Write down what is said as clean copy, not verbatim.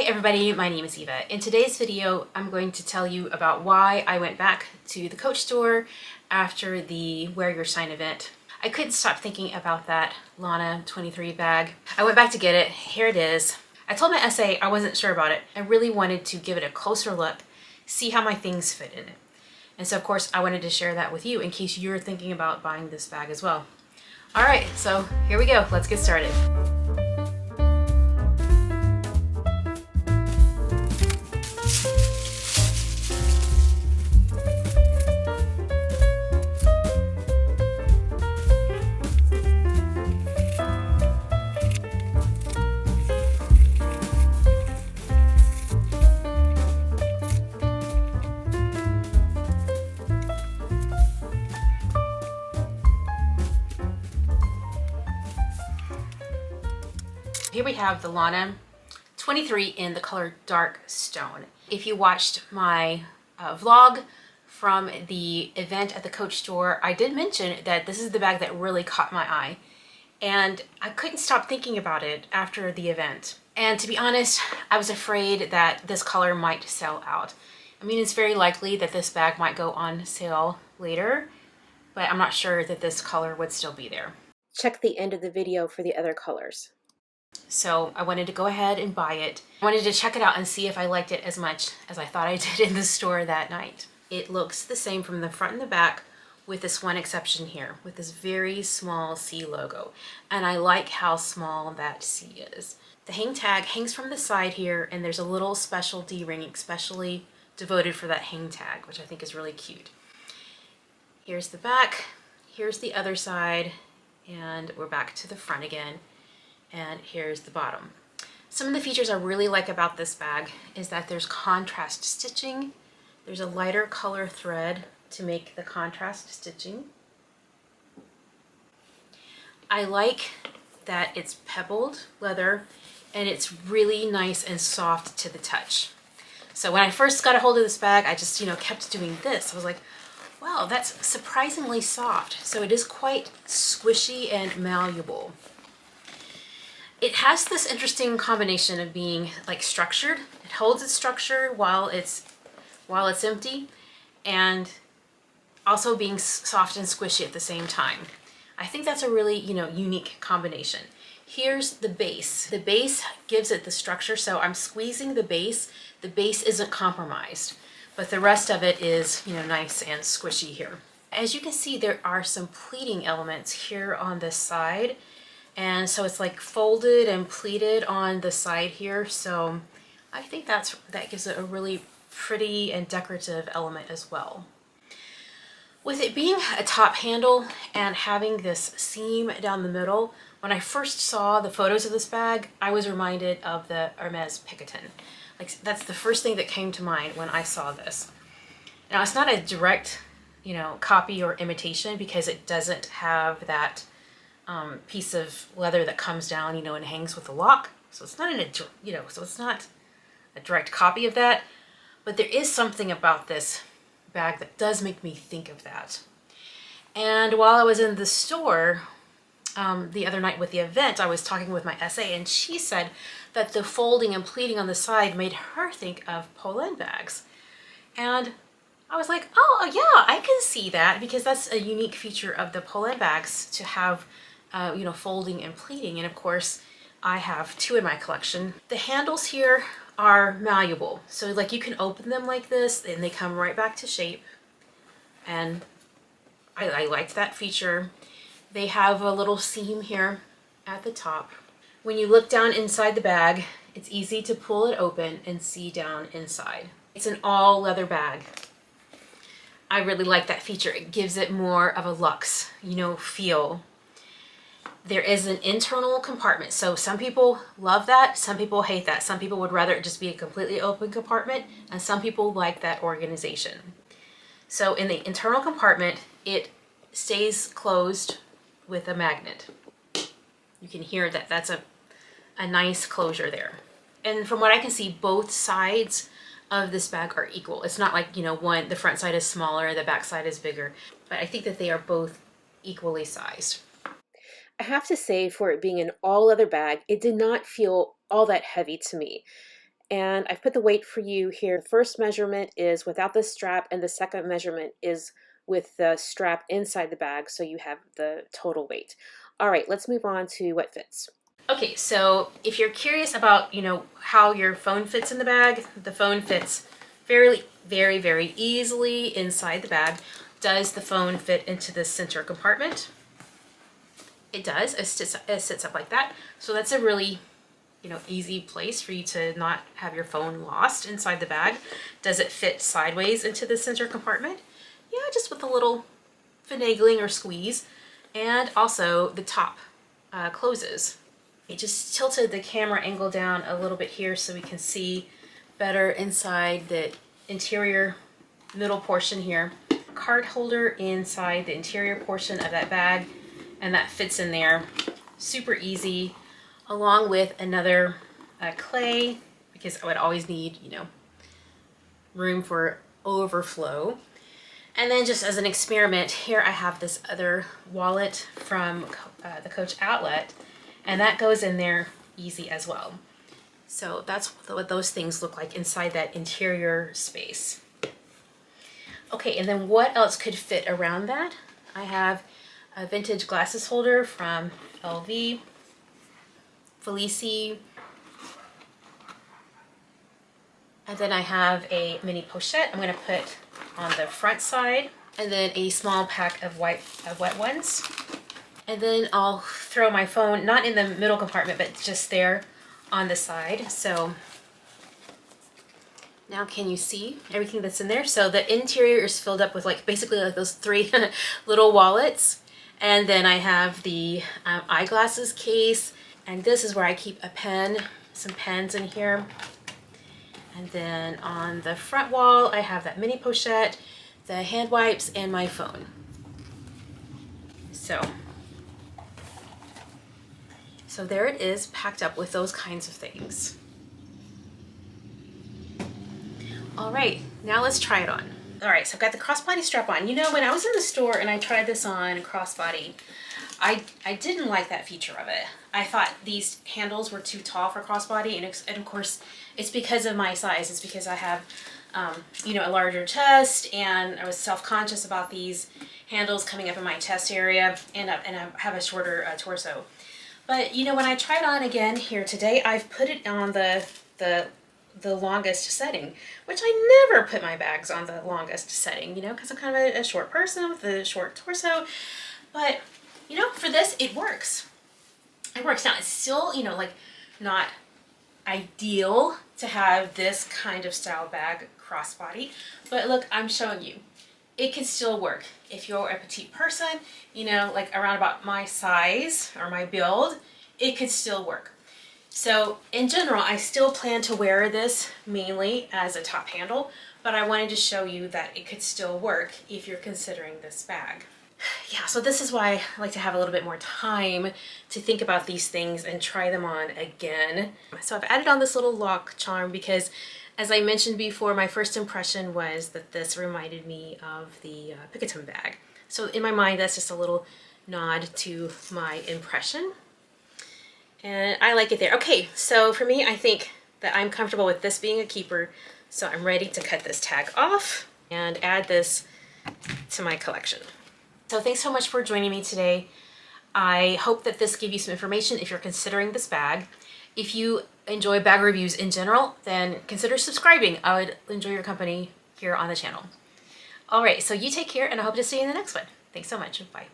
everybody, my name is Eva. In today's video, I'm going to tell you about why I went back to the Coach store after the Wear Your Sign event. I couldn't stop thinking about that Lana 23 bag. I went back to get it. Here it is. I told my SA I wasn't sure about it. I really wanted to give it a closer look, see how my things fit in it. And so of course I wanted to share that with you in case you're thinking about buying this bag as well. All right, so here we go. Let's get started. Here we have the Lana 23 in the color Dark Stone. If you watched my vlog from the event at the Coach store, I did mention that this is the bag that really caught my eye. And I couldn't stop thinking about it after the event. And to be honest, I was afraid that this color might sell out. I mean, it's very likely that this bag might go on sale later, but I'm not sure that this color would still be there. Check the end of the video for the other colors. So I wanted to go ahead and buy it. I wanted to check it out and see if I liked it as much as I thought I did in the store that night. It looks the same from the front and the back, with this one exception here, with this very small C logo. And I like how small that C is. The hang tag hangs from the side here, and there's a little special D-ring especially devoted for that hang tag, which I think is really cute. Here's the back, here's the other side, and we're back to the front again. And here's the bottom. Some of the features I really like about this bag is that there's contrast stitching. There's a lighter color thread to make the contrast stitching. I like that it's pebbled leather and it's really nice and soft to the touch. So when I first got a hold of this bag, I just, kept doing this. I was like, wow, that's surprisingly soft. So it is quite squishy and malleable. It has this interesting combination of being like structured. It holds its structure while it's empty, and also being soft and squishy at the same time. I think that's a really, unique combination. Here's the base. The base gives it the structure, so I'm squeezing the base. The base isn't compromised, but the rest of it is, nice and squishy here. As you can see, there are some pleating elements here on this side. And so it's like folded and pleated on the side here. So I think that gives it a really pretty and decorative element as well. With it being a top handle and having this seam down the middle, when I first saw the photos of this bag, I was reminded of the Hermes Picotin. Like, that's the first thing that came to mind when I saw this. Now, it's not a direct, copy or imitation, because it doesn't have that piece of leather that comes down, and hangs with a lock. So it's not it's not a direct copy of that, but there is something about this bag that does make me think of that. And while I was in the store the other night with the event, I was talking with my SA, and she said that the folding and pleating on the side made her think of Poland bags. And I was like, oh yeah, I can see that, because that's a unique feature of the Poland bags to have folding and pleating. And of course, I have two in my collection. The handles here are malleable. So like you can open them like this and they come right back to shape. And I liked that feature. They have a little seam here at the top. When you look down inside the bag, it's easy to pull it open and see down inside. It's an all leather bag. I really like that feature. It gives it more of a luxe, feel. There is an internal compartment. So some people love that, some people hate that. Some people would rather it just be a completely open compartment, and some people like that organization. So in the internal compartment, it stays closed with a magnet. You can hear that that's a nice closure there. And from what I can see, both sides of this bag are equal. It's not like, the front side is smaller, the back side is bigger, but I think that they are both equally sized. I have to say, for it being an all leather bag, it did not feel all that heavy to me. And I've put the weight for you here. The first measurement is without the strap, and the second measurement is with the strap inside the bag, so you have the total weight. All right, let's move on to what fits. Okay, so if you're curious about, how your phone fits in the bag, the phone fits very easily inside the bag. Does the phone fit into the center compartment? It does. It sits up like that. So that's a really easy place for you to not have your phone lost inside the bag. Does it fit sideways into the center compartment? Yeah, just with a little finagling or squeeze. And also the top closes. I just tilted the camera angle down a little bit here so we can see better inside the interior middle portion here. Card holder inside the interior portion of that bag, and that fits in there super easy, along with another clay, because I would always need, room for overflow. And then just as an experiment, here I have this other wallet from the Coach outlet, and that goes in there easy as well. So that's what those things look like inside that interior space. Okay, and then what else could fit around that? I have a vintage glasses holder from LV, Felici, and then I have a mini pochette I'm going to put on the front side, and then a small pack of wet ones. And then I'll throw my phone, not in the middle compartment, but just there on the side. So now can you see everything that's in there? So the interior is filled up with basically those 3 little wallets. And then I have the eyeglasses case, and this is where I keep a pen, some pens in here. And then on the front wall, I have that mini pochette, the hand wipes, and my phone. So there it is, packed up with those kinds of things. All right, now let's try it on. All right, so I've got the crossbody strap on. When I was in the store and I tried this on crossbody, I didn't like that feature of it. I thought these handles were too tall for crossbody, and of course, it's because of my size. It's because I have, a larger chest, and I was self-conscious about these handles coming up in my chest area, and I have a shorter torso. But when I tried on again here today, I've put it on the longest setting, which I never put my bags on the longest setting, because I'm kind of a short person with a short torso. But for this, it works. It works. Now, it's still, not ideal to have this kind of style bag crossbody, but look, I'm showing you. It can still work. If you're a petite person, around about my size or my build, it could still work. So in general, I still plan to wear this mainly as a top handle, but I wanted to show you that it could still work if you're considering this bag. Yeah, so this is why I like to have a little bit more time to think about these things and try them on again. So I've added on this little lock charm because, as I mentioned before, my first impression was that this reminded me of the Picotum bag. So in my mind, that's just a little nod to my impression. And I like it there. Okay, so for me, I think that I'm comfortable with this being a keeper. So I'm ready to cut this tag off and add this to my collection. So thanks so much for joining me today. I hope that this gave you some information if you're considering this bag. If you enjoy bag reviews in general, then consider subscribing. I would enjoy your company here on the channel. All right, so you take care, and I hope to see you in the next one. Thanks so much. Bye.